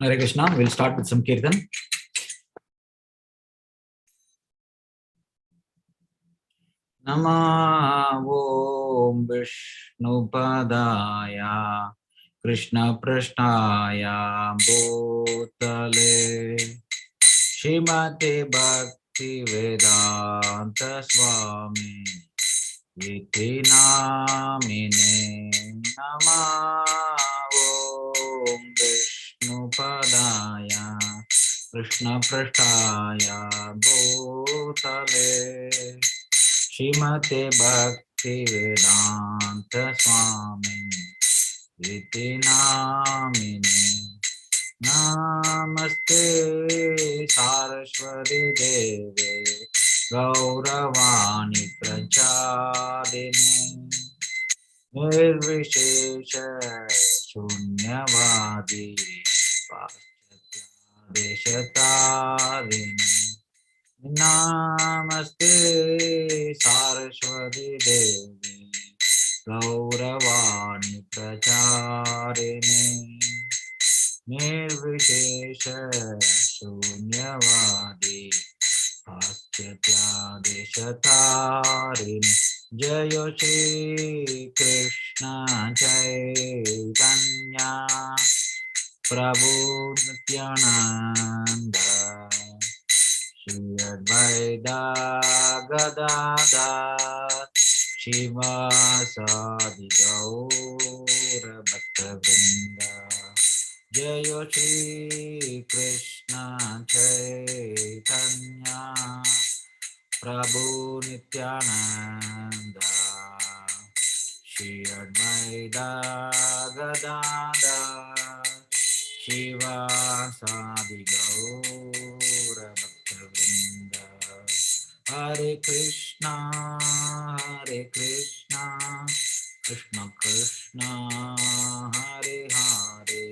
Hare Krishna. We'll start with some kirtan. Namo Om Vishnupadaya Krishna Prashnaya Bhutale Shrimate Bhakti Vedanta Swami Iti Namine Namo Om Vishnupadaya Krishna Prashnaya Bhutale Shrimate Bhakti Vedanta Swami Iti Namine Namaste Saraswati Deve Gauravani Prachadine Nirvishesha Shunyavadi Paschatya Deshatarine Namaste Saraswati Devi Gauravani Pracharine Nirvishesha Shunyavadi Paschatya Deshatarine Jayo Shri Krishna Chaitanya Prabhu Nityananda Shri Advaita Gadadhar Shivasadi Gaura Bhaktavrinda Jayo Shri Krishna Chaitanya Prabhu Nityananda Shri Advaita Gadadhar Shivasadi Gaura Bhaktavrinda Hare Krishna Krishna Krishna Hare Hare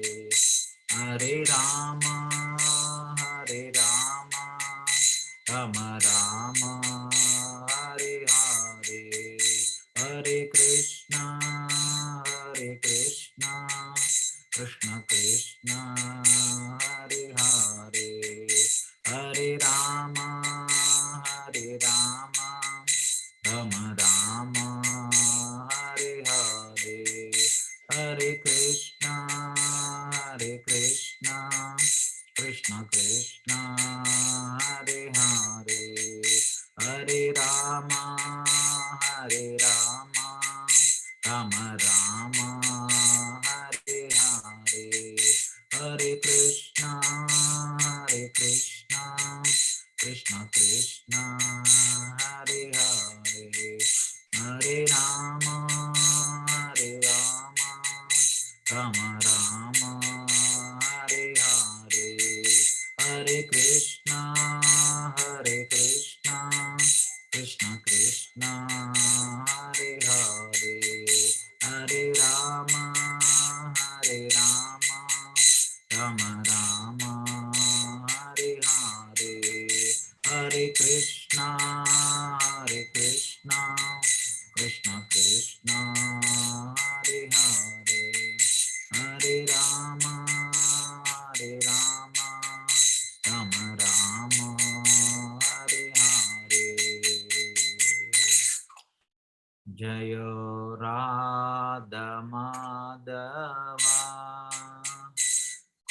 Hare Rama Rama Rama Hare Hare Hare Krishna Krishna Krishna Hare Hare Hare Rama Rama Rama Hare Hare Hare Krishna Krishna Krishna Hare Hare Hare Rama Rama Rama Hare Hare Hare Krishna Krishna Krishna Hare Hare Hare Rama Rama Hare Hare Hare Krishna Krishna Hare Hare Hare Rama Rama Hare Hare Hare Krishna Krishna Hare Hare Hare Rama Rama Hare Hare Jayo Radha Madhava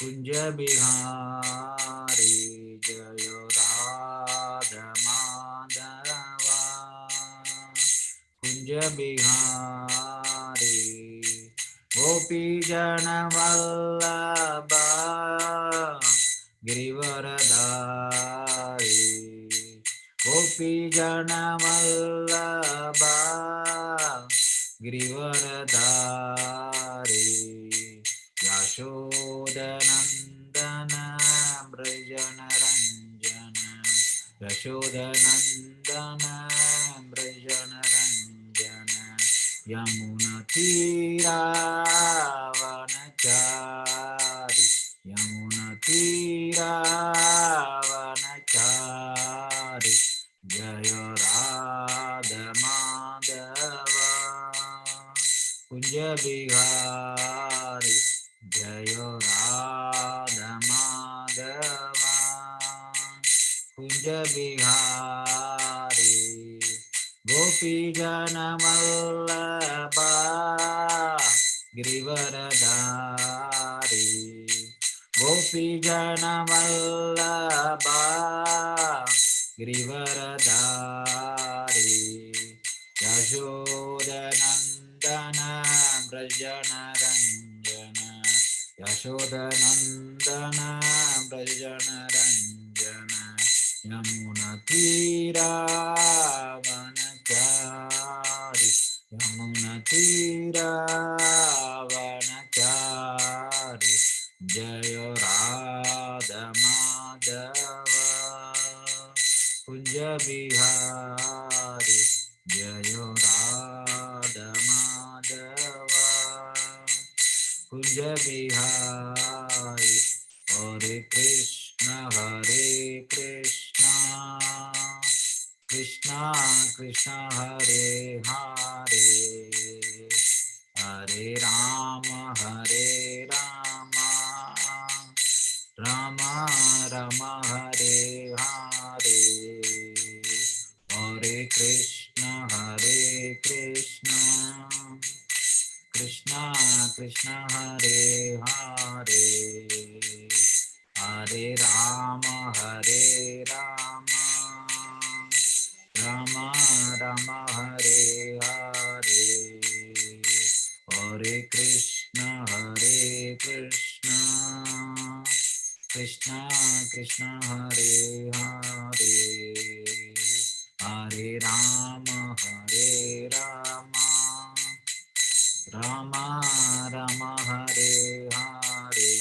Kunja Bihari Jayo Radha Madhava Kunja Bihari Gopi Jana Vallabha Girivaradari Gopi Jana Vallabha Girivaradari Yashodanandana Brajana Ranjana Yashodanandana Brajana Ranjana Yamuna Tira Vanachari Yamuna Tira Vanachari Jaya Radha Madhava Kunja Bihari Jaya Radha Kunj Bihari गोपी जन वल्लभा गिरिवरधारी गोपी जन वल्लभा गिरिवरधारी यशोदनंदन व्रजनरंजन यशोदनंदन व्रजनरंजन यमुनतीरावनचारि यमुनतीरावनचारि जय राधा माधव कुंज बिहारी जय राधा माधव कुंज बिहारी हरे कृष्ण कृष्ण कृष्ण हरे हरे हरे राम राम राम हरे हरे हरे कृष्ण कृष्ण कृष्ण हरे हरे हरे राम राम राम हरे हरे हरे कृष्ण कृष्ण कृष्ण हरे हरे हरे राम राम राम हरे हरे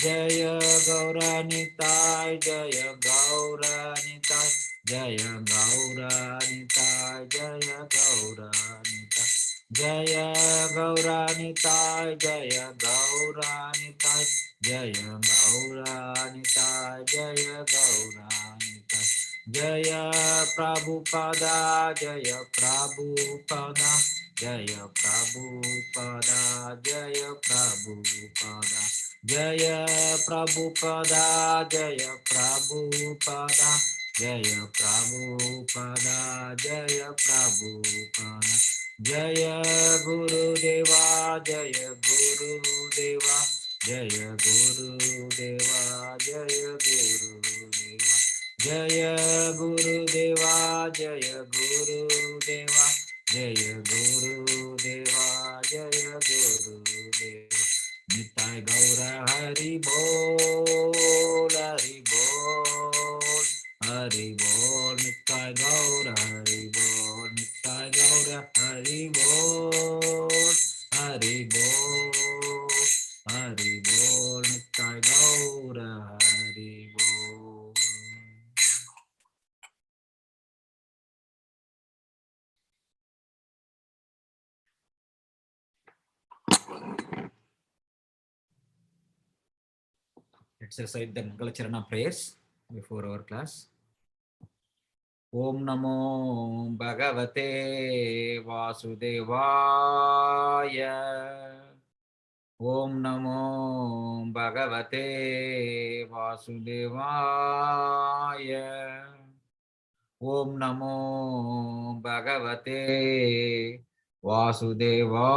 जय गौरनिताय जय गौरनिताय जय गौरनिताय जय गौरनिताय जय गौरनिताय जय गौरनिताय जय गौरनिताय जय गौरनिताय जय प्रभुपदा जय प्रभुपदा जय प्रभुपदा जय प्रभुपदा जय प्रभुपदा जय प्रभुपदा जय प्रभुपदा जय प्रभुपदा जय गुरुदेवा जय गुरुदेवा जय गुरुदेवा जय गुरुदेवा जय गुरुदेवा जय गुरुदेवा जय गुरुदेवा जय गुरुदेवा निताय गौर हरि बोल हरि बोल निताय गौर हरि बोल निताय गौर हरि बोल हरि बोल निताय गौर हरि बोल. Let's recite the Mangalacharana prayers before our class. Om Namo Bhagavate Vasudevaya. Om Namo Bhagavate Vasudevaya. Om Namo Bhagavate Vasudevaya.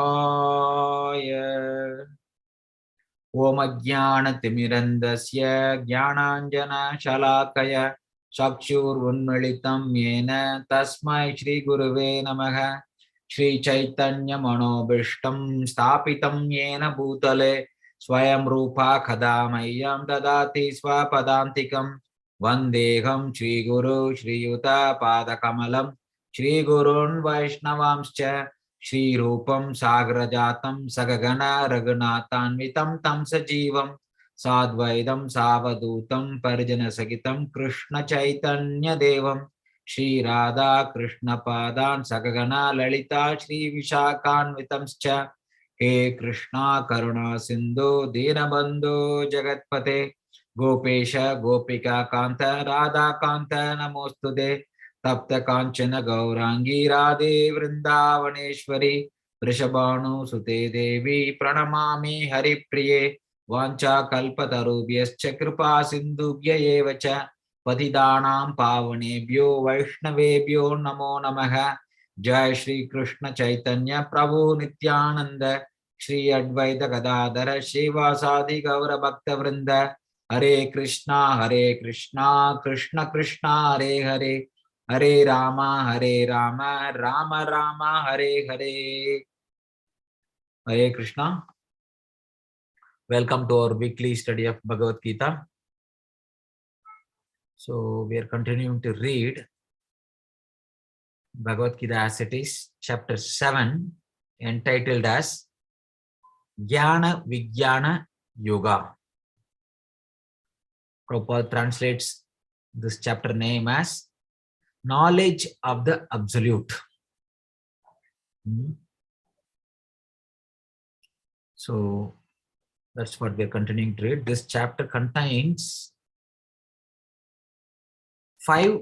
Om Ajnana-timirandasya Jnananjana-shalakaya Chakshur-unmilitam yena tasmai Shri Gurave namaha. Shri Chaitanya Manobishtam Stapitam yena bhutale Swayam Rupa Khadamayam Dadati Swapadantikam Vandeham Shri Guru Shri Yuta Padakamalam Shri Gurun Vaishnavamscha Shri Rupam Sagrajatam Sagagana Raghunathanvitam Tam Sajivam Sadvaidam Savadutam Parjana Sagitam Krishna Chaitanya Devam Shri Radha Krishna Padan Sagagana Lalita Shri Vishakhanvitamscha He Krishna Karuna Sindhu Dinabandhu Jagatpate Gopesha Gopika Kanta Radha Kanta Namostude तप्त कांचन गौरांगी राधे वृंदावनेश्वरी वृषभानु सुते देवी प्रणमामि हरिप्रिये वाञ्छा कल्पतरुभ्यश्च कृपा सिन्धुभ्य एव च Patidanam Pavanebhyo Vaishnavebhyo Namo Namaha. Jai Shri Krishna Chaitanya Prabhu Nityananda Shri Advaita Gadadhara Shivasadi Gaura Bhakta Vrinda. Hare Krishna Krishna Krishna Hare Hare, Hare Rama Rama Rama Hare Hare. Hare Krishna. Welcome to our weekly study of Bhagavad-gita. So we are continuing to read Bhagavad-gita as it is, chapter 7, entitled as Jnana Vijnana Yoga. Prabhupada translates this chapter name as Knowledge of the Absolute. So that's what we're continuing to read. This chapter contains 5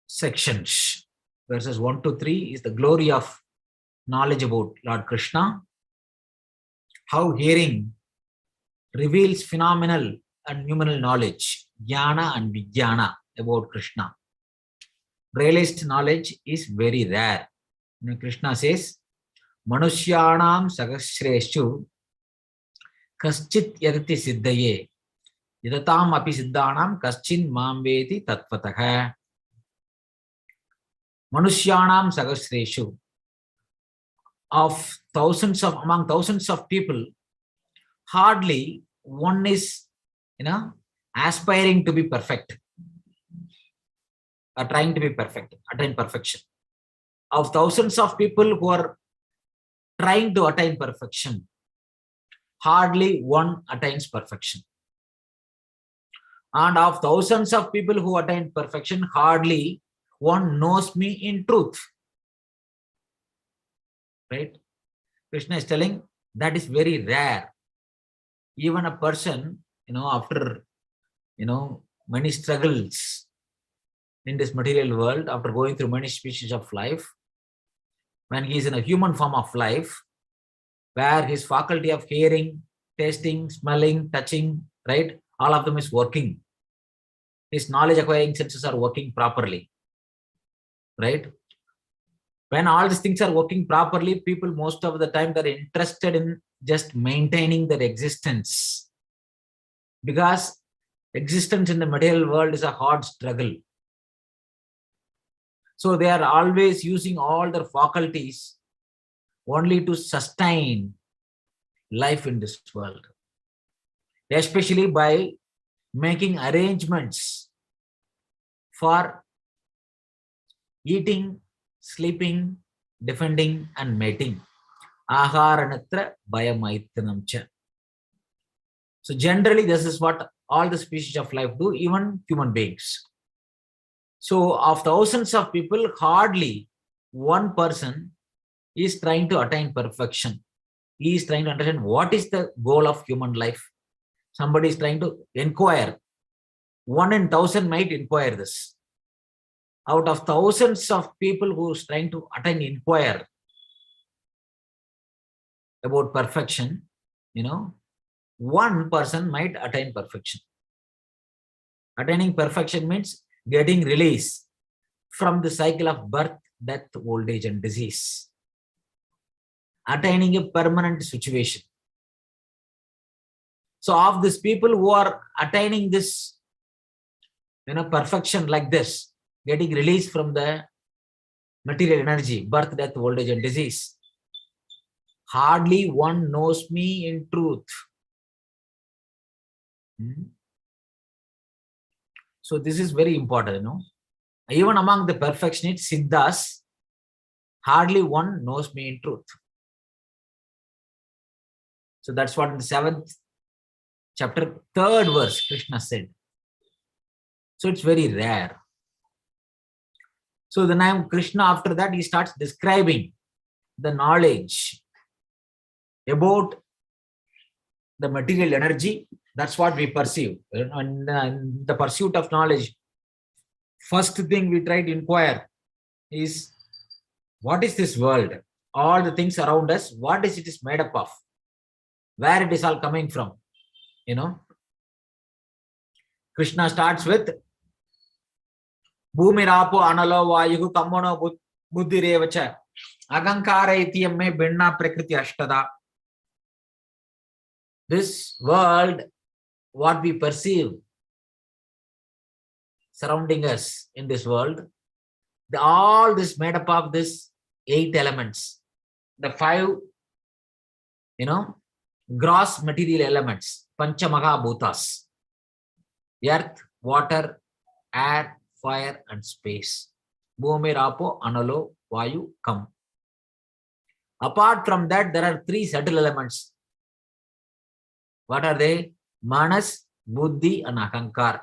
sections. Verses 1 to 3 is the glory of knowledge about Lord Krishna, how hearing reveals phenomenal and numinal knowledge, jnana and vijnana about Krishna. Realized knowledge is very rare. Krishna says, Manushyanam Sagasreshu Kaschit Yadati Siddhaye Yadatam Api Siddhanam Kaschin Mamveti Tatvataha. Manushyanam Sagasreshu, among thousands of people, hardly one is, aspiring to be perfect, or trying to be perfect, attain perfection. Of thousands of people who are trying to attain perfection, hardly one attains perfection. And of thousands of people who attain perfection, hardly one knows me in truth. Right? Krishna is telling that is very rare. Even a person, after, many struggles in this material world, after going through many species of life, when he is in a human form of life, where his faculty of hearing, tasting, smelling, touching, right, all of them is working. His knowledge acquiring senses are working properly. Right? When all these things are working properly, people most of the time they're interested in just maintaining their existence, because existence in the material world is a hard struggle. So they are always using all their faculties only to sustain life in this world, especially by making arrangements for eating, sleeping, defending, and mating. Aharanatra bhayamaithanamcha. So generally, this is what all the species of life do, even human beings. So of thousands of people, hardly one person is trying to attain perfection. He is trying to understand what is the goal of human life. Somebody is trying to inquire. 1 in 1,000 might inquire this. Out of thousands of people who is trying to inquire about perfection, one person might attain perfection. Attaining perfection means getting release from the cycle of birth, death, old age, and disease. Attaining a permanent situation. So of these people who are attaining this, perfection like this, getting release from the material energy, birth, death, old age, and disease, hardly one knows me in truth. So this is very important, Even among the perfectionists, siddhas, hardly one knows me in truth. So that's what in the 7th chapter, 3rd verse, Krishna said. So it's very rare. So the name Krishna, after that, he starts describing the knowledge about the material energy. That's what we perceive. And the pursuit of knowledge, first thing we try to inquire is, what is this world? All the things around us, what is it is made up of? Where it is all coming from? Krishna starts with Bhumirapo analo vayuhu kammono buddhirevacha agankara itiyame binna prakriti ashtada. This world, what we perceive surrounding us in this world, all this made up of this 8 elements, the 5, gross material elements, Pancha Maha Bhutas: earth, water, air, fire, and space. Bhumi, Rapo, Analo, Vayu, Kam. Apart from that, there are 3 subtle elements. What are they? Manas, Buddhi, and Ahankar.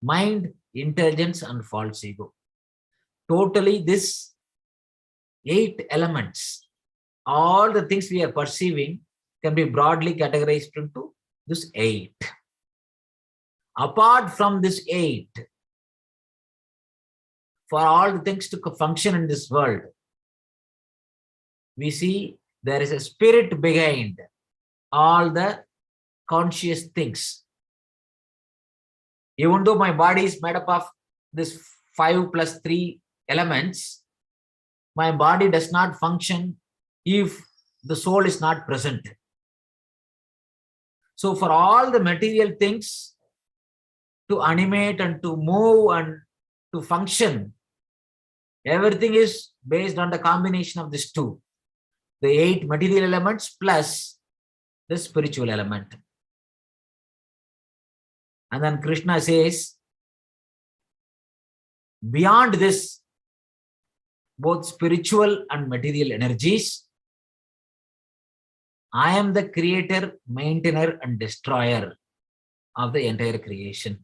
Mind, intelligence, and false ego. Totally, this 8 elements, all the things we are perceiving can be broadly categorized into this 8. Apart from this 8, for all the things to function in this world, we see there is a spirit behind all the conscious things. Even though my body is made up of this 5 plus 3 elements, my body does not function if the soul is not present. So for all the material things to animate and to move and to function, everything is based on the combination of these 2. The 8 material elements plus the spiritual element. And then Krishna says, beyond this, both spiritual and material energies, I am the creator, maintainer, and destroyer of the entire creation.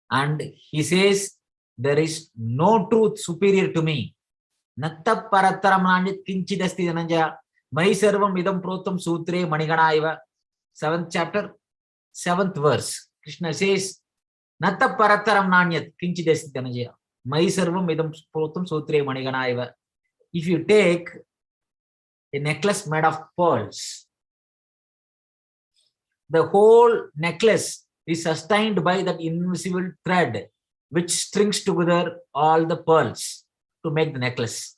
And he says, there is no truth superior to me. Natta parataram nanjit kinchidasti dhananjaya. Mai sarvam idam protam sutre manigana. 7th chapter, 7th verse. Krishna says, Natta parataram nanyat kinchidasti dhananjaya. Mai sarvam idam protam sutre manigana. If you take a necklace made of pearls, the whole necklace is sustained by that invisible thread which strings together all the pearls to make the necklace.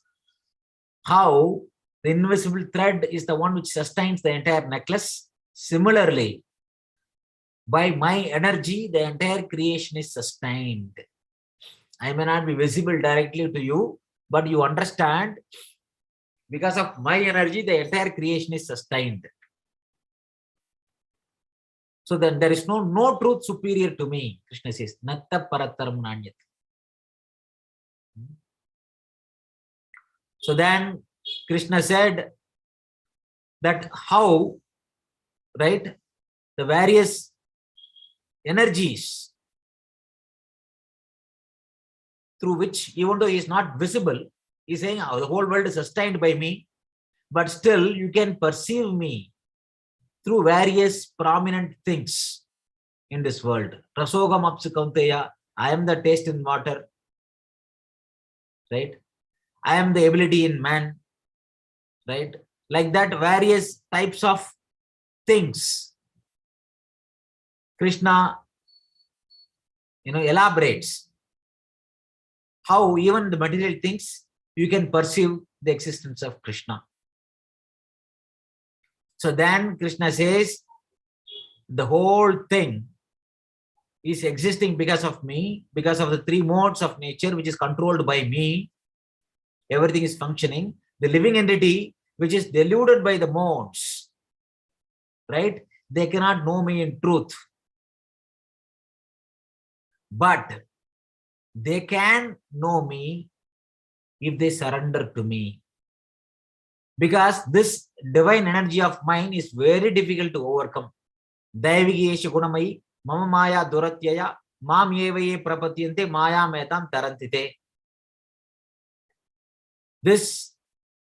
How the invisible thread is the one which sustains the entire necklace, similarly, by my energy, the entire creation is sustained. I may not be visible directly to you, but you understand, because of my energy, the entire creation is sustained. So then there is no truth superior to me, Krishna says. Natta parataram nanyat. So then Krishna said that how, right, the various energies through which, even though he is not visible, he is saying, oh, the whole world is sustained by me, but still you can perceive me through various prominent things in this world. Rasogam apsu kaunteya, I am the taste in water, right? I am the ability in man, right? Like that, various types of things. Krishna, elaborates how even the material things, you can perceive the existence of Krishna. So then Krishna says, the whole thing is existing because of me, because of the 3 modes of nature which is controlled by me. Everything is functioning. The living entity which is deluded by the modes, right? They cannot know me in truth. But they can know me if they surrender to me. Because this divine energy of mine is very difficult to overcome. Daivigiyesha gunamai mama maya duratyaya mam yevaye prapatyante maya metam tarantite. This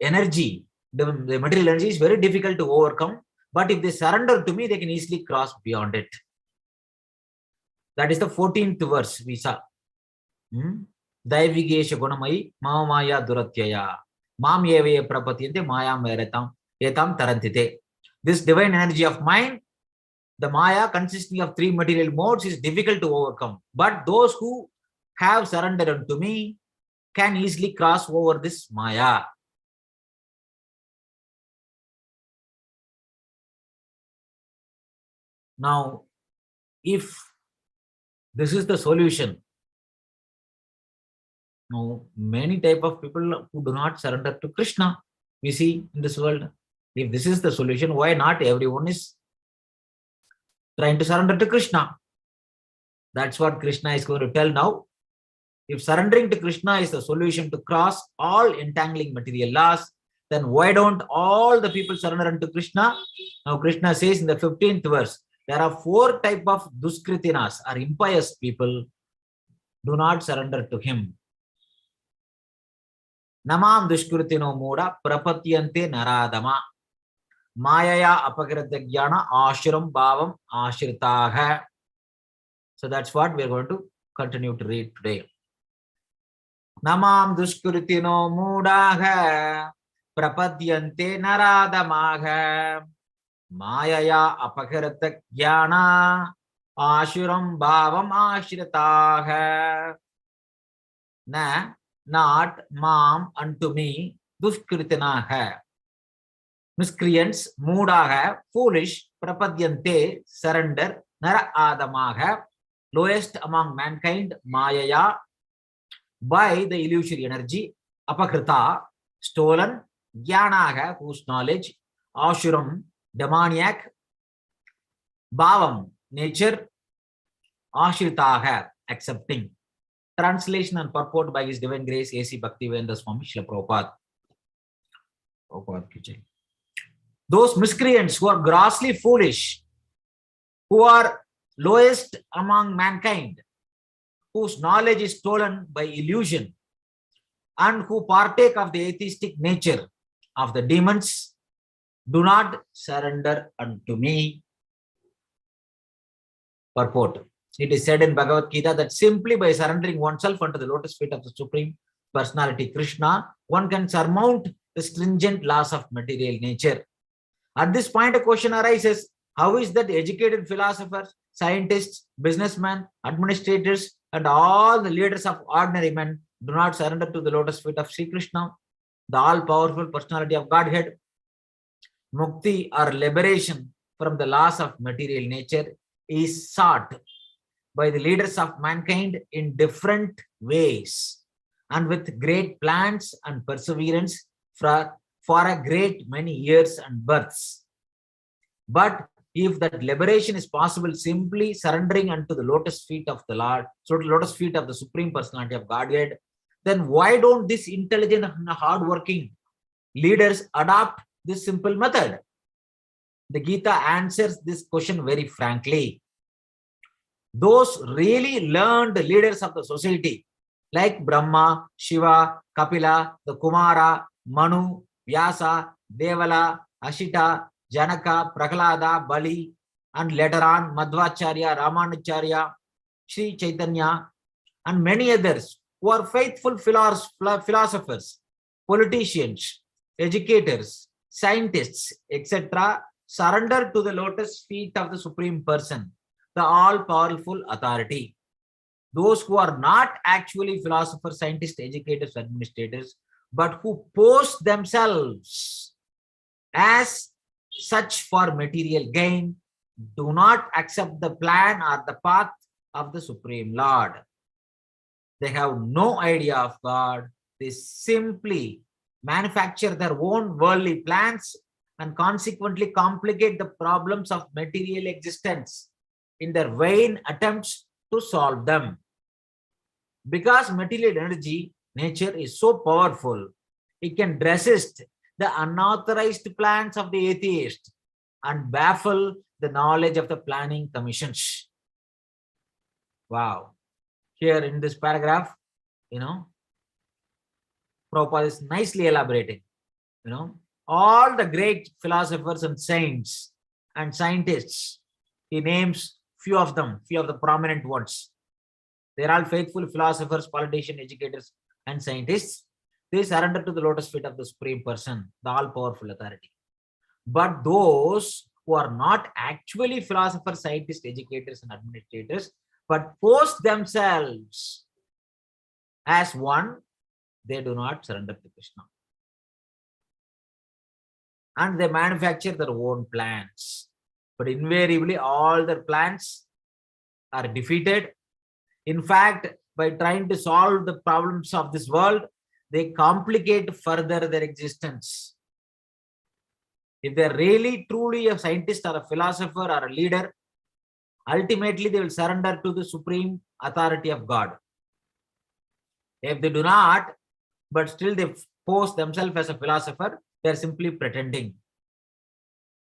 energy, the material energy, is very difficult to overcome, but if they surrender to me, they can easily cross beyond it. That is the 14th verse we saw. Daivigesha gunamai mama maya duratyaya mam yevaye prapatyante maya metam tarantite. This divine energy of mine The Maya consisting of three material modes is difficult to overcome. But those who have surrendered unto me can easily cross over this Maya. Now, if this is the solution, now many type of people who do not surrender to Krishna, we see in this world. If this is the solution, why not everyone is trying to surrender to Krishna? That's what Krishna is going to tell now. If surrendering to Krishna is the solution to cross all entangling material laws, then why don't all the people surrender unto Krishna? Now Krishna says in the 15th verse, there are 4 types of duskritinas, or impious people. Do not surrender to him. Namam dushkritino muda prapatyante naradama mayaya apagrata jnana ashiram bhavam ashritaha. So that's what we are going to continue to read today. Namam dushkritino mudaha prapadyante naradamaha mayaya apagrata jnana ashiram bhavam ashritaha. Na, not mam unto me, dushkritinaha, miscreants, mudaha, foolish, prapadyante, surrender, nara adamaha, lowest among mankind, mayaya, by the illusory energy, apakrita, stolen, jnanaha, whose knowledge, ashuram, demoniac, bhavam, nature, ashritaha, accepting. Translation and purport by His Divine Grace A.C. Bhaktivedanta Swami Srila Prabhupada. Those miscreants who are grossly foolish, who are lowest among mankind, whose knowledge is stolen by illusion, and who partake of the atheistic nature of the demons, do not surrender unto me. Purport. It is said in Bhagavad-gita that simply by surrendering oneself unto the lotus feet of the Supreme Personality Krishna, one can surmount the stringent laws of material nature. At this point, a question arises: how is that educated philosophers, scientists, businessmen, administrators, and all the leaders of ordinary men do not surrender to the lotus feet of Sri Krishna, the all-powerful personality of Godhead? Mukti, or liberation from the laws of material nature, is sought by the leaders of mankind in different ways and with great plans and perseverance for a great many years and births. But if that liberation is possible simply surrendering unto the lotus feet of the Lord, so the lotus feet of the Supreme Personality of Godhead, then why don't these intelligent and hardworking leaders adopt this simple method? The Gita answers this question very frankly. Those really learned leaders of the society, like Brahma, Shiva, Kapila, the Kumara, Manu, Vyasa, Devala, Ashita, Janaka, Prahlada, Bali, and later on Madhvacharya, Ramanacharya, Sri Chaitanya, and many others who are faithful philosophers, politicians, educators, scientists, etc., surrender to the lotus feet of the Supreme Person, the all-powerful authority. Those who are not actually philosophers, scientists, educators, administrators, but who pose themselves as such for material gain, do not accept the plan or the path of the Supreme Lord. They have no idea of God. They simply manufacture their own worldly plans and consequently complicate the problems of material existence in their vain attempts to solve them. Because material energy, nature is so powerful, it can resist the unauthorized plans of the atheist and baffle the knowledge of the planning commissions. Wow. Here in this paragraph, Prabhupada is nicely elaborating, all the great philosophers and saints and scientists, he names few of them, few of the prominent ones. They're all faithful philosophers, politicians, educators, and scientists. They surrender to the lotus feet of the Supreme Person, the all-powerful authority. But those who are not actually philosophers, scientists, educators, and administrators, but pose themselves as one, they do not surrender to Krishna. And they manufacture their own plans. But invariably, all their plans are defeated. In fact, by trying to solve the problems of this world, they complicate further their existence. If they're really, truly a scientist or a philosopher or a leader, ultimately they will surrender to the supreme authority of God. If they do not, but still they pose themselves as a philosopher, they are simply pretending.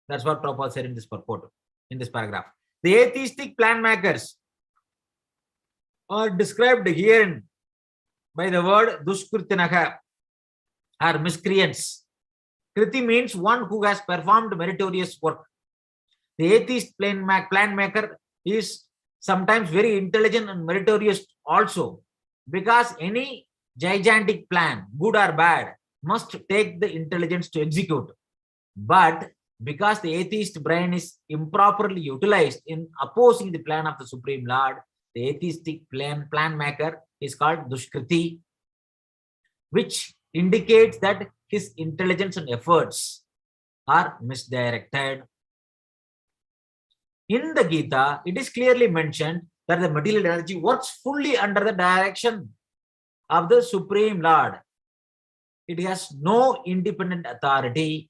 That's what Prabhupada said in this purport, in this paragraph. The atheistic plan makers are described herein by the word duskritinaha, or miscreants. Kriti means one who has performed meritorious work. The atheist plan maker is sometimes very intelligent and meritorious also, because any gigantic plan, good or bad, must take the intelligence to execute. But because the atheist brain is improperly utilized in opposing the plan of the Supreme Lord, the atheistic plan maker is called Dushkriti, which indicates that his intelligence and efforts are misdirected. In the Gita, it is clearly mentioned that the material energy works fully under the direction of the Supreme Lord. It has no independent authority.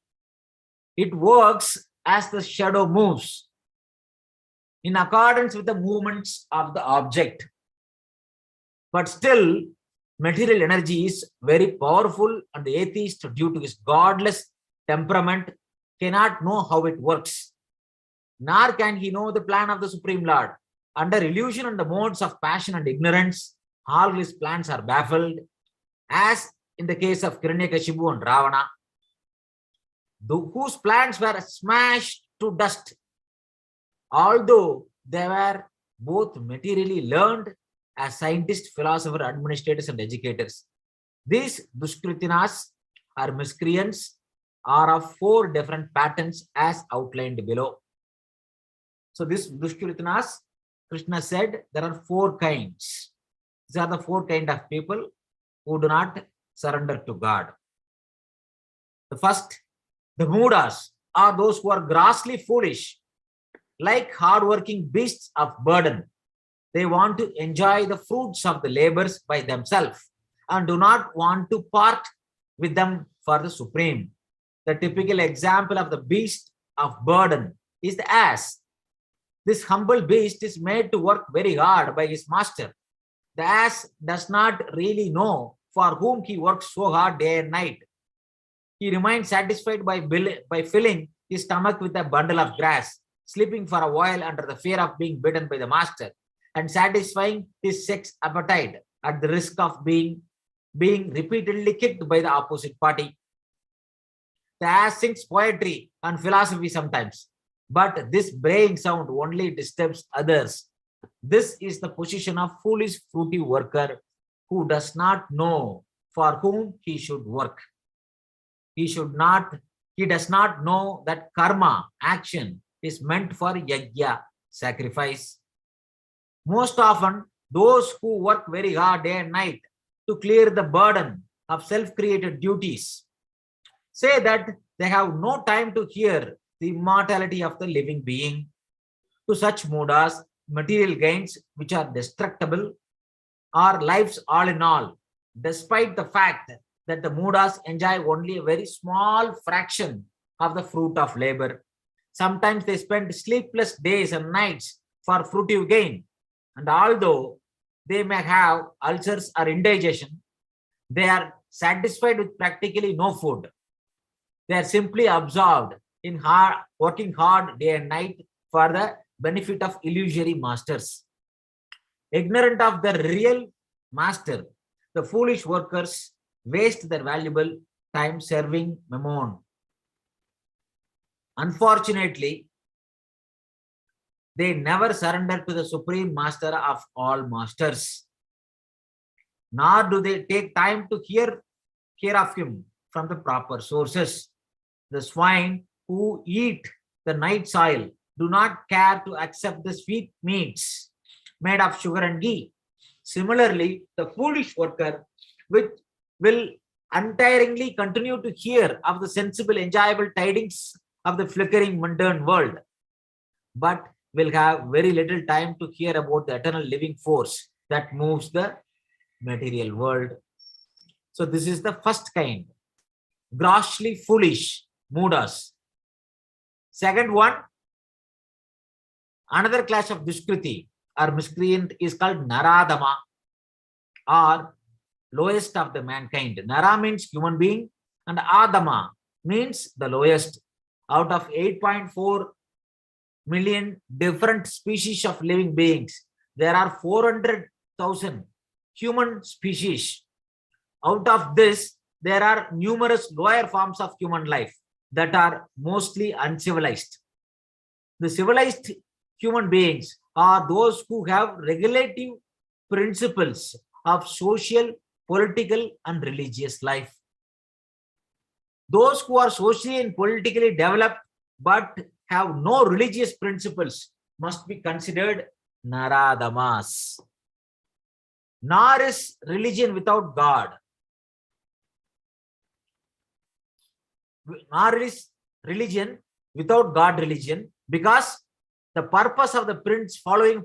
It works as the shadow moves in accordance with the movements of the object. But still, material energy is very powerful, and the atheist, due to his godless temperament, cannot know how it works. Nor can he know the plan of the Supreme Lord. Under illusion and the modes of passion and ignorance, all his plans are baffled, as in the case of Hiranyakashipu and Ravana, whose plans were smashed to dust, although they were both materially learned as scientists, philosophers, administrators, and educators. These Dushkritinas, or miscreants, are of 4 different patterns as outlined below. So these Dushkritinas, Krishna said there are 4 kinds. These are the 4 kinds of people who do not surrender to God. The first, the Mudas, are those who are grossly foolish, like hard-working beasts of burden. They want to enjoy the fruits of the labors by themselves and do not want to part with them for the Supreme. The typical example of the beast of burden is the ass. This humble beast is made to work very hard by his master. The ass does not really know for whom he works so hard day and night. He remains satisfied by filling his stomach with a bundle of grass, sleeping for a while under the fear of being bitten by the master, and satisfying his sex appetite at the risk of being repeatedly kicked by the opposite party. The ass sings poetry and philosophy sometimes, but this braying sound only disturbs others. This is the position of foolish fruity worker who does not know for whom he should work. He does not know that karma, action, is meant for yajna, sacrifice. Most often, those who work very hard day and night to clear the burden of self-created duties say that they have no time to hear the immortality of the living being. To such mudas, material gains, which are destructible, are lives all in all, despite the fact that the mudas enjoy only a very small fraction of the fruit of labor. Sometimes they spend sleepless days and nights for fruitive gain, and although they may have ulcers or indigestion, they are satisfied with practically no food. They are simply absorbed in working hard day and night for the benefit of illusory masters. Ignorant of the real master, the foolish workers waste their valuable time serving mammon. Unfortunately, they never surrender to the Supreme Master of all masters, nor do they take time to hear of him from the proper sources. The swine who eat the night soil, do not care to accept the sweet meats made of sugar and ghee. Similarly, the foolish worker, which will untiringly continue to hear of the sensible, enjoyable tidings of the flickering, mundane world, but will have very little time to hear about the eternal living force that moves the material world. So this is the first kind, grossly foolish, mudas. Second one, another class of Duskriti or miscreant is called Naradama, or lowest of the mankind. Nara means human being and Adama means the lowest. Out of 8.4 million different species of living beings, there are 400,000 human species. Out of this, there are numerous lower forms of human life that are mostly uncivilized. The civilized human beings are those who have regulative principles of social, political, and religious life. Those who are socially and politically developed but have no religious principles must be considered Naradamas. Nor is religion without God. Nor is religion without God religion, because the purpose of the following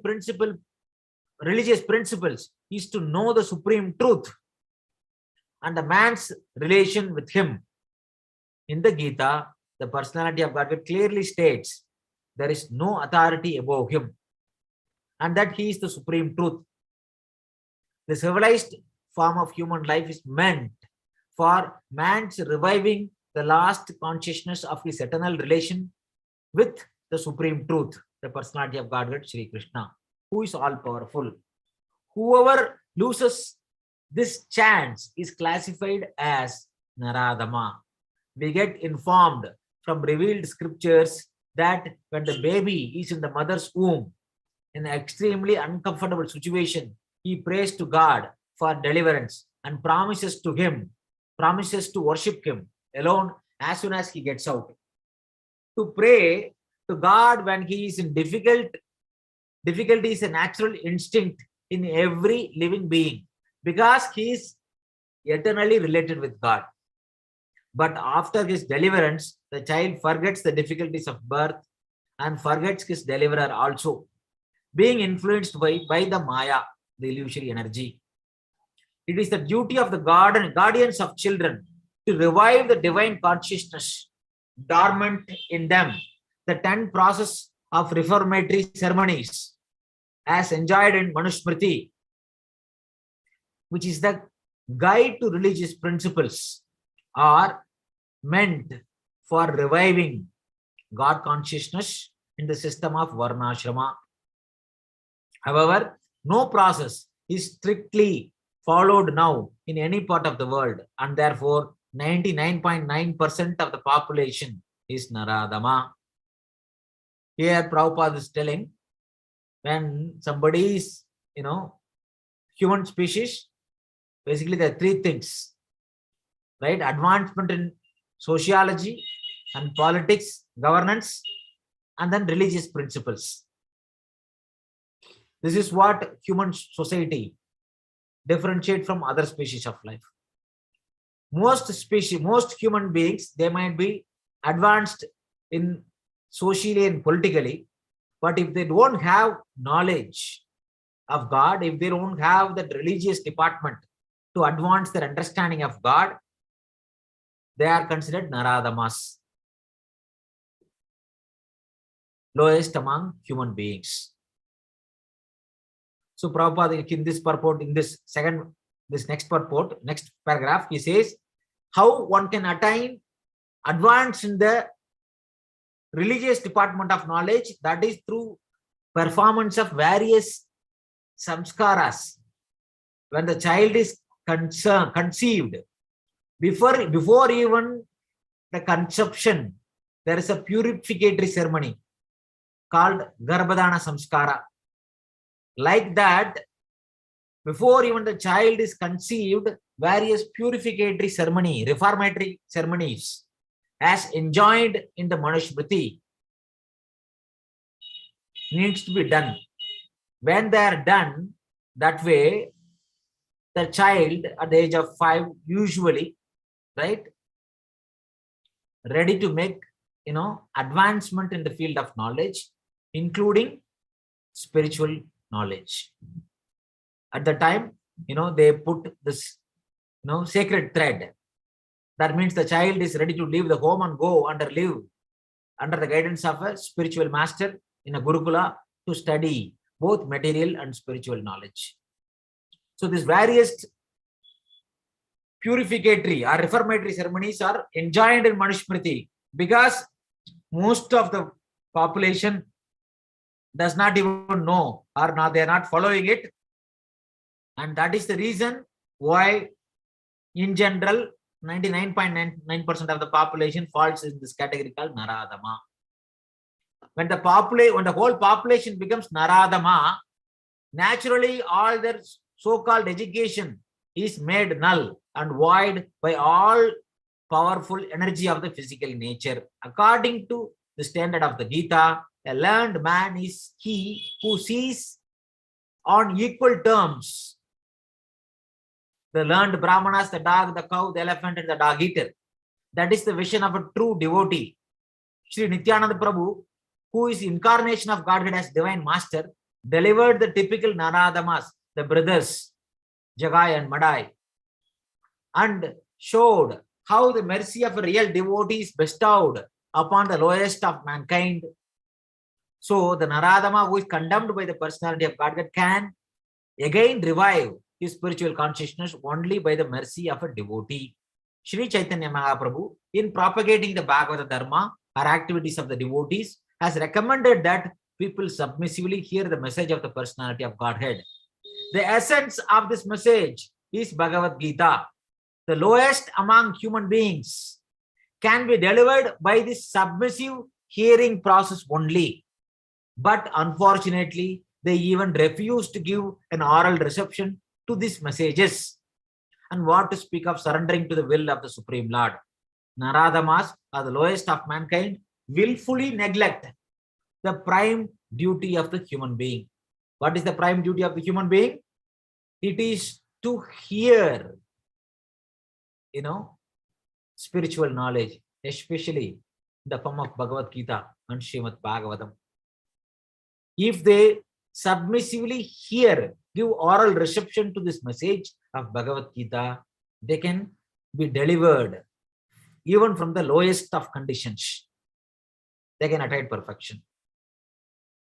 religious principles is to know the supreme truth and the man's relation with him. In the Gita, the personality of God clearly states there is no authority above him and that he is the supreme truth. The civilized form of human life is meant for man's reviving the last consciousness of his eternal relation with the supreme truth, the personality of Godhead, Sri Krishna, who is all powerful. Whoever loses this chance is classified as Naradama. We get informed from revealed scriptures that when the baby is in the mother's womb, in an extremely uncomfortable situation, he prays to God for deliverance and promises to worship him alone as soon as he gets out. To pray to God when he is in difficulty is a natural instinct in every living being, because he is eternally related with God. But after his deliverance, the child forgets the difficulties of birth and forgets his deliverer also, being influenced by the Maya, the illusory energy. It is the duty of the guardians of children to revive the divine consciousness dormant in them. The 10 process of reformatory ceremonies, as enjoyed in Manusmriti, which is the guide to religious principles, are meant for reviving God consciousness in the system of Varnashrama. However, no process is strictly followed now in any part of the world, and therefore 99.9% of the population is Naradama. Here Prabhupada is telling, when somebody is, human species, basically there are three things, right? Advancement in sociology and politics, governance, and then religious principles. This is what human society differentiate from other species of life. Most human beings, they might be advanced in socially and politically, but if they don't have knowledge of God, if they don't have that religious department to advance their understanding of God, they are considered Naradamas, lowest among human beings. So Prabhupada, in this purport, this next purport, next paragraph, he says how one can advance in the religious department of knowledge, that is through performance of various samskaras. When the child is conceived, before even the conception, there is a purificatory ceremony called Garbhadana Samskara. Like that, before even the child is conceived, various purificatory reformatory ceremonies, as enjoined in the Manusmriti, needs to be done. When they are done that way, the child at the age of 5 usually, right, ready to make, advancement in the field of knowledge, including spiritual knowledge. At the time, they put this, sacred thread. That means the child is ready to leave the home and go and live under the guidance of a spiritual master in a Gurukula to study both material and spiritual knowledge. So these various purificatory or reformatory ceremonies are enjoined in Manusmriti because most of the population does not even know, or not, they are not following it. And that is the reason why, in general, 99.99% of the population falls in this category called Naradama. When the whole population becomes Naradama, naturally all their so-called education is made null and void by all powerful energy of the physical nature. According to the standard of the Gita, a learned man is he who sees on equal terms the learned brahmanas, the dog, the cow, the elephant, and the dog eater. That is the vision of a true devotee. Sri Nityananda Prabhu, who is incarnation of Godhead as divine master, delivered the typical Naradamas, the brothers, Jagai and Madai, and showed how the mercy of a real devotee is bestowed upon the lowest of mankind. So the Naradama who is condemned by the personality of Godhead can again revive his spiritual consciousness only by the mercy of a devotee. Sri Chaitanya Mahaprabhu, in propagating the Bhagavad Dharma or activities of the devotees, has recommended that people submissively hear the message of the personality of Godhead. The essence of this message is Bhagavad-gita. The lowest among human beings can be delivered by this submissive hearing process only. But unfortunately, they even refuse to give an oral reception to these messages. And what to speak of surrendering to the will of the Supreme Lord? Naradamas, or the lowest of mankind, willfully neglect the prime duty of the human being. What is the prime duty of the human being? It is to hear, spiritual knowledge, especially in the form of Bhagavad-gita and Srimad Bhagavatam. If they submissively hear, give oral reception to this message of Bhagavad-gita, they can be delivered even from the lowest of conditions. They can attain perfection.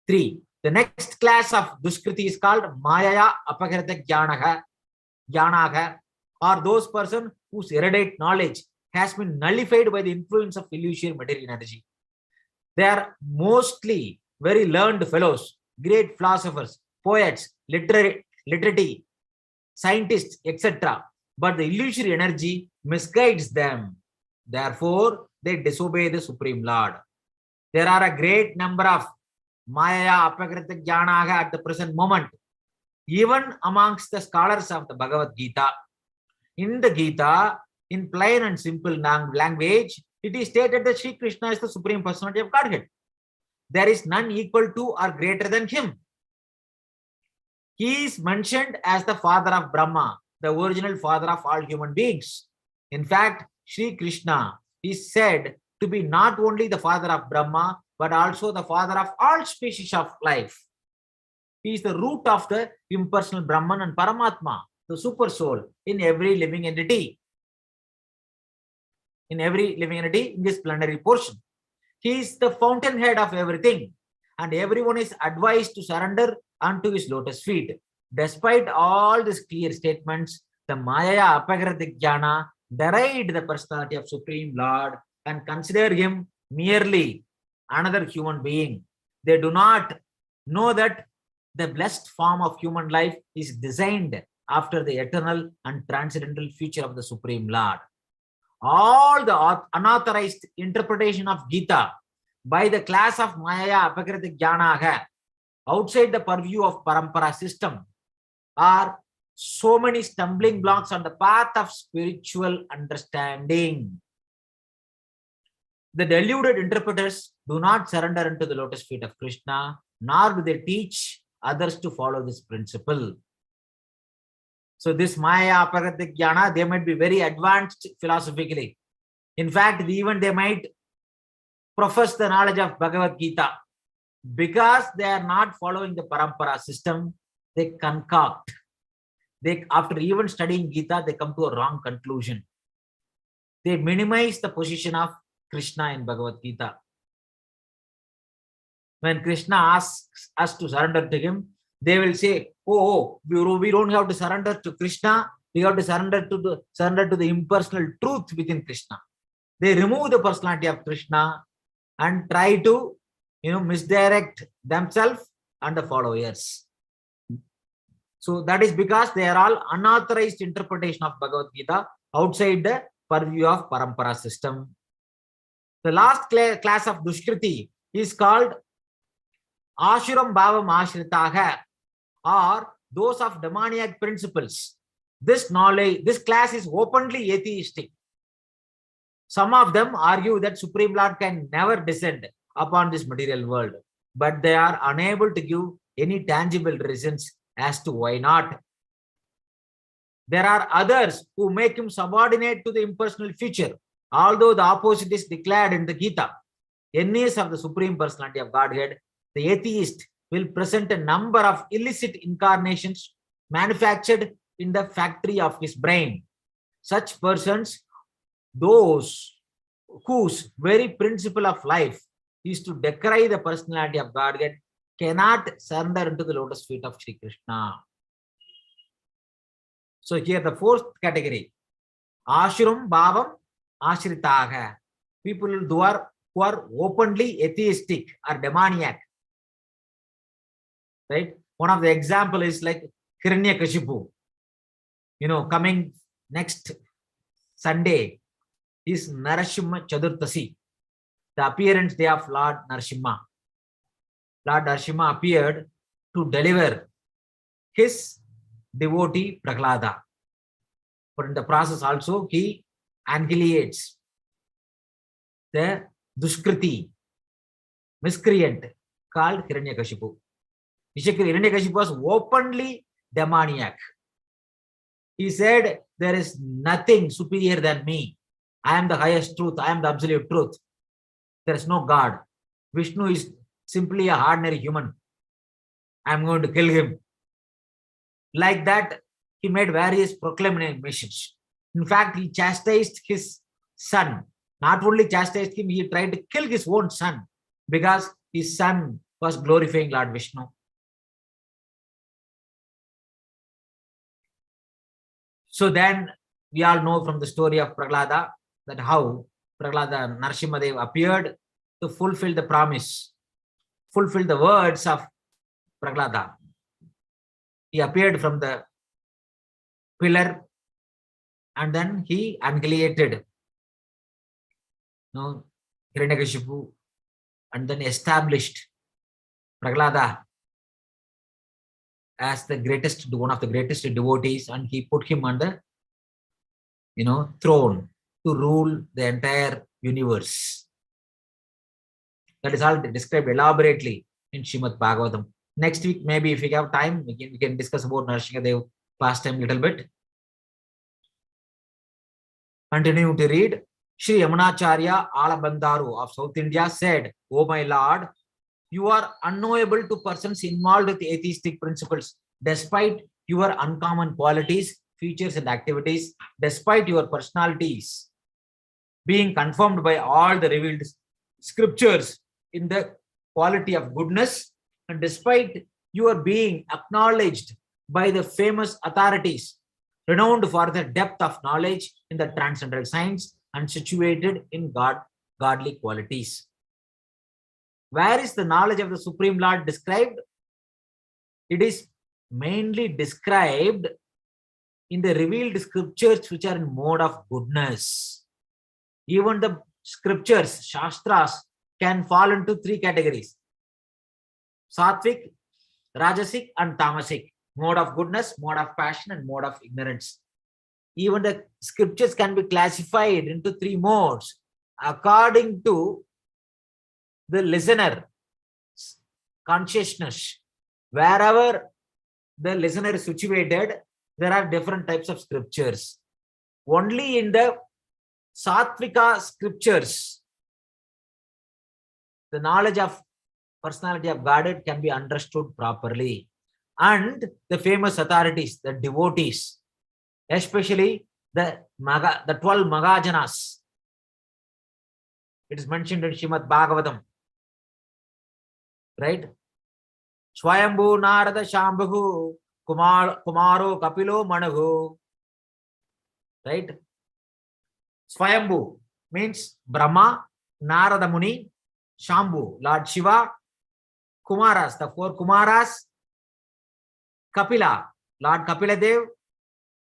3. The next class of Duskriti is called Mayaya Apagrita Jnanaha, or those persons whose erudite knowledge has been nullified by the influence of illusory material energy. They are mostly very learned fellows, great philosophers, poets, literati, scientists, etc. But the illusory energy misguides them. Therefore, they disobey the Supreme Lord. There are a great number of Maya Apagrita Jnanaha at the present moment, even amongst the scholars of the Bhagavad-gita. In the Gita, in plain and simple language, it is stated that Sri Krishna is the Supreme Personality of Godhead. There is none equal to or greater than him. He is mentioned as the father of Brahma, the original father of all human beings. In fact, Sri Krishna is said to be not only the father of Brahma, but also the father of all species of life. He is the root of the impersonal Brahman and Paramatma, the super soul in every living entity. In every living entity in this plenary portion. He is the fountainhead of everything, and everyone is advised to surrender unto his lotus feet. Despite all these clear statements, the Maya Apagrita Jnana deride the personality of Supreme Lord and consider him merely another human being. They do not know that the blessed form of human life is designed after the eternal and transcendental future of the Supreme Lord. All the unauthorized interpretation of Gita by the class of Maya Apagrita Jnanaha outside the purview of Parampara system are so many stumbling blocks on the path of spiritual understanding. The deluded interpreters do not surrender into the lotus feet of Krishna. nor do they teach others to follow this principle. So this Maya, Apagata, Jnana, they might be very advanced philosophically. In fact, even they might profess the knowledge of Bhagavad-gita. Because they are not following the parampara system, they concoct. They, after even studying Gita, they come to a wrong conclusion. They minimize the position of Krishna in Bhagavad-gita. When Krishna asks us to surrender to him, they will say, oh, we don't have to surrender to Krishna, we have to surrender to the impersonal truth within Krishna. They remove the personality of Krishna and try to misdirect themselves and the followers. So that is because they are all unauthorized interpretation of Bhagavad-gita outside the purview of parampara system. The last class of Dushkriti is called Ashuram Bhavam Ashritaha, or those of demoniac principles. This class is openly atheistic. Some of them argue that Supreme Lord can never descend upon this material world, but they are unable to give any tangible reasons as to why not. There are others who make him subordinate to the impersonal feature, although the opposite is declared in the Gita. Enemies of the Supreme Personality of Godhead, the atheist will present a number of illicit incarnations manufactured in the factory of his brain. Such persons, those whose very principle of life is to decry the personality of Godhead, cannot surrender into the lotus feet of Sri Krishna. So here the fourth category, Ashuram Bhavam Ashritaha, people who are openly atheistic or demoniac. Right? One of the example is like Hiranyakashipu. Coming next Sunday is Narasimha Chaturthasi, the appearance day of Lord Narasimha. Lord Narasimha appeared to deliver his devotee Prahlada. But in the process also, he annihilates the Dushkriti, miscreant called Hiranyakashipu. Hiranyakashipu was openly demoniac. He said, there is nothing superior than me. I am the highest truth. I am the absolute truth. There is no God. Vishnu is simply a ordinary human. I am going to kill him. Like that, he made various proclamations. In fact, he chastised his son. Not only chastised him, he tried to kill his own son because his son was glorifying Lord Vishnu. So then we all know from the story of Prahlada that how Prahlada Narasimhadev appeared to fulfill the promise, fulfill the words of Prahlada. He appeared from the pillar and then he annihilated Hiranyakashipu and then established Prahlada as the greatest, one of the greatest devotees, and he put him on the throne to rule the entire universe. That is all described elaborately in Srimad Bhagavatam. Next week, maybe if we have time, we can discuss about Narasimhadev pastime a little bit. Continuing to read, Sri Yamunacharya Alabandaru of South India said, "O my Lord, you are unknowable to persons involved with atheistic principles, despite your uncommon qualities, features and activities, despite your personalities being confirmed by all the revealed scriptures in the quality of goodness, and despite your being acknowledged by the famous authorities, renowned for the depth of knowledge in the transcendental science and situated in godly qualities." Where is the knowledge of the Supreme Lord described? It is mainly described in the revealed scriptures which are in mode of goodness. Even the scriptures, Shastras, can fall into three categories: Sattvic, Rajasic and Tamasic. Mode of goodness, mode of passion and mode of ignorance. Even the scriptures can be classified into three modes according to the listener, consciousness. Wherever the listener is situated, there are different types of scriptures. Only in the Sattvika scriptures, the knowledge of personality of Godhead can be understood properly. And the famous authorities, the devotees, especially the 12 Magajanas. It is mentioned in Srimad Bhagavatam. Right? Swayambhu Narada Shambhu Kumaro Kapilo Manahu. Right? Swayambhu means Brahma, Narada Muni, Shambhu, Lord Shiva, Kumaras, the 4 Kumaras, Kapila, Lord Kapila Dev,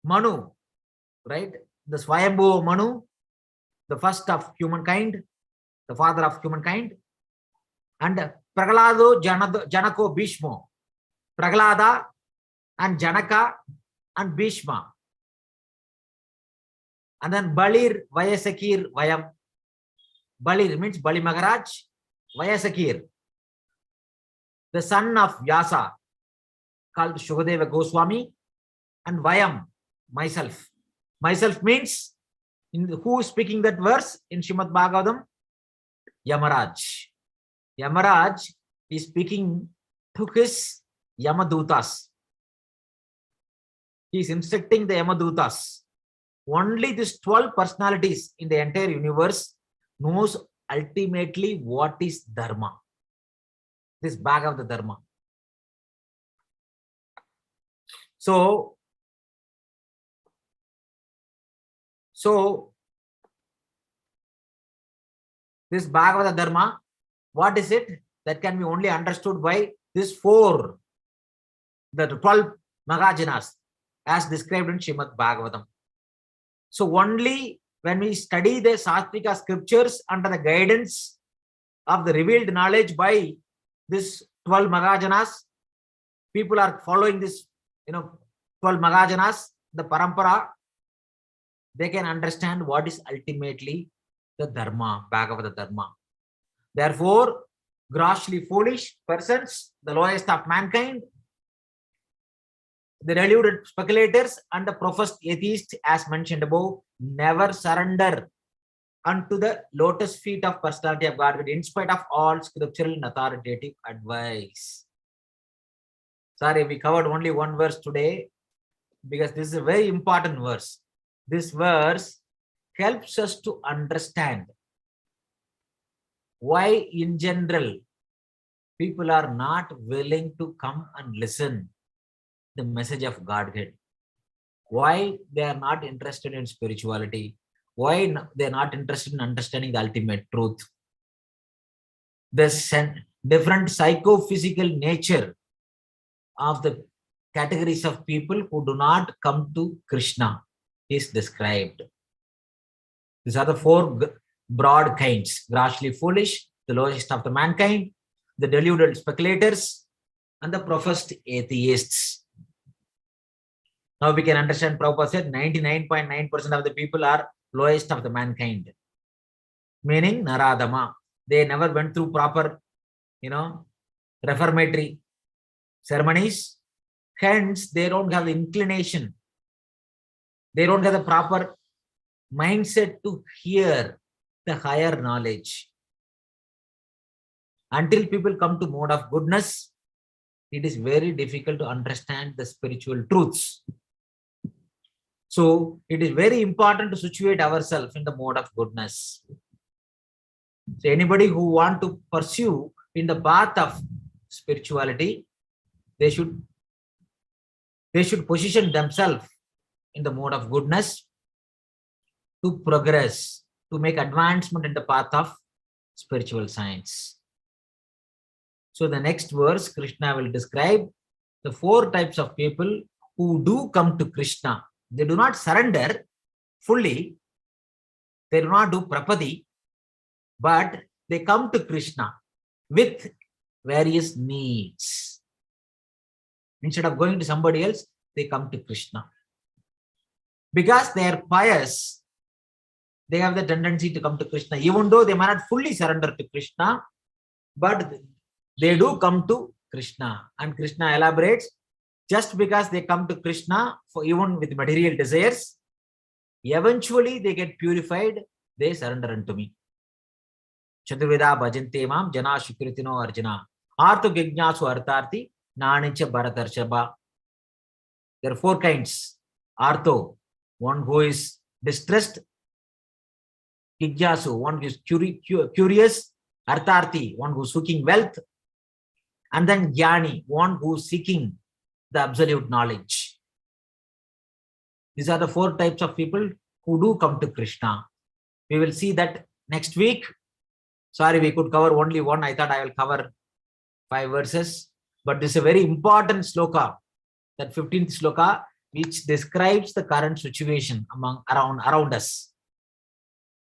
Manu, right? The Swayambhu Manu, the first of humankind, the father of humankind, and Prahlado, Janako, Bhishmo, Prahlada and Janaka and Bhishma. And then Balir, Vayasakir, Vayam. Balir means Bali Maharaj, Vayasakir, the son of Vyasa, called Shukadeva Goswami, and Vayam, myself. Myself means, who is speaking that verse in Srimad Bhagavatam? Yamaraj. Yamaraj is speaking to his Yamadutas. He is instructing the Yamadutas. Only these 12 personalities in the entire universe knows ultimately what is Dharma. This bag of the Dharma. So this Bhagavata Dharma, what is it? That can be only understood by these 4, the 12 Magajanas, as described in Srimad Bhagavatam. So only when we study the Sattvika scriptures under the guidance of the revealed knowledge by this 12 Magajanas, people are following this, 12 Magajanas, the Parampara, they can understand what is ultimately the Dharma, Bhagavata Dharma. Therefore, grossly foolish persons, the lowest of mankind, the deluded speculators and the professed atheists, as mentioned above, never surrender unto the lotus feet of personality of God, in spite of all scriptural and authoritative advice. Sorry, we covered only one verse today, because this is a very important verse. This verse helps us to understand why, in general, people are not willing to come and listen the message of Godhead. Why they are not interested in spirituality. Why they are not interested in understanding the ultimate truth. The different psychophysical nature of the categories of people who do not come to Krishna is described. These are the 4 broad kinds: grossly foolish, the lowest of the mankind, the deluded speculators, and the professed atheists. Now we can understand Prabhupada said 99.9% of the people are lowest of the mankind, meaning Naradama. They never went through proper, reformatory ceremonies. Hence, they don't have the inclination. They don't have the proper mindset to hear the higher knowledge. Until people come to mode of goodness, it is very difficult to understand the spiritual truths. So it is very important to situate ourselves in the mode of goodness. So anybody who want to pursue in the path of spirituality, they should position themselves in the mode of goodness to progress, to make advancement in the path of spiritual science. So the next verse, Krishna will describe the 4 types of people who do come to Krishna. They do not surrender fully. They do not do prapati, but they come to Krishna with various needs. Instead of going to somebody else, they come to Krishna. Because they are pious, they have the tendency to come to Krishna, even though they may not fully surrender to Krishna, but they do come to Krishna. And Krishna elaborates, just because they come to Krishna for even with material desires, eventually they get purified, they surrender unto me. Chaturveda bhajante mam jana shukritino arjuna. Artha gignasu artarthi nanicha bharatarshaba. There are 4 kinds. Artho, one who is distressed. Gigyasu, one who is curious. Artharthi, one who is seeking wealth. And then Jnani, one who is seeking the absolute knowledge. These are the 4 types of people who do come to Krishna. We will see that next week. Sorry, we could cover only one. I thought I will cover 5 verses. But this is a very important sloka, that 15th sloka, which describes the current situation around us.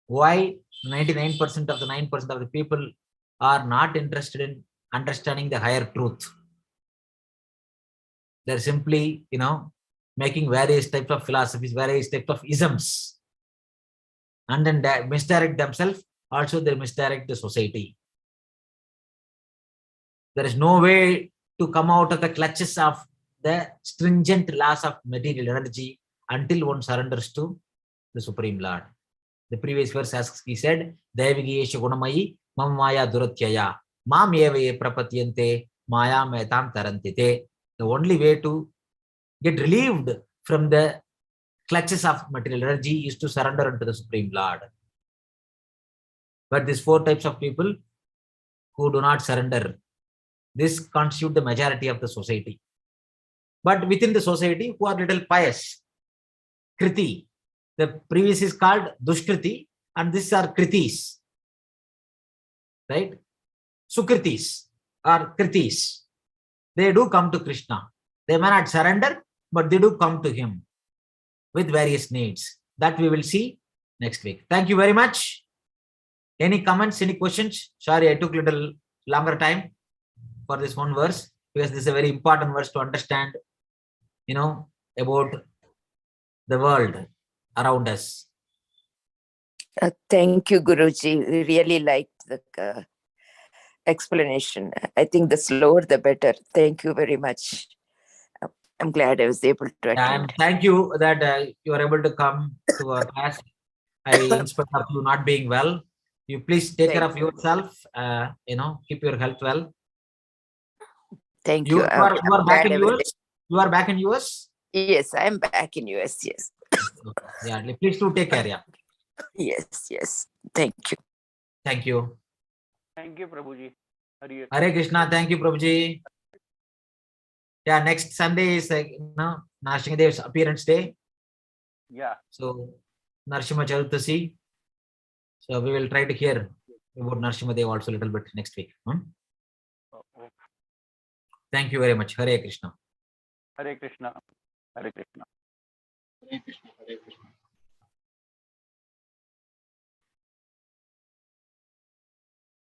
Why 99% of the 9% of the people are not interested in understanding the higher truth. They're simply, making various types of philosophies, various types of isms, and then misdirect themselves. Also, they misdirect the society. There is no way to come out of the clutches of the stringent laws of material energy until one surrenders to the Supreme Lord. The previous verse, as he said, Devigiyesha gunamayi mam maya duratyaya mam evaye prapatyante maya metam tarantite. The only way to get relieved from the clutches of material energy is to surrender unto the Supreme Lord. But these 4 types of people who do not surrender, this constitute the majority of the society. But within the society, who are little pious, kriti. The previous is called dushkriti, and these are kritis, right? Sukritis or kritis. They do come to Krishna. They may not surrender, but they do come to him with various needs. That we will see next week. Thank you very much. Any comments, any questions? Sorry, I took a little longer time for this one verse, because this is a very important verse to understand, about the world around us. Thank you, Guruji. We really liked the explanation. I think the slower the better. Thank you very much. I'm glad I was able to attend. And thank you that you are able to come to our class. In spite of you not being well, you please take care of yourself. Keep your health well. Thank You you. are back in US. You are back in US. Yes, I'm back in US. Yes. Yeah, please do take care. Yeah. Yes. Thank you. Thank you. Thank you, Prabhuji. Hare Krishna. Thank you, Prabhuji. Yeah, next Sunday is Narasimha appearance day. Yeah. So Narasimha Chaturthi. So we will try to hear about Narasimha Dev also a little bit next week. Thank you very much. Hare Krishna. Hare Krishna. Hare Krishna. Hare Krishna. Hare Krishna.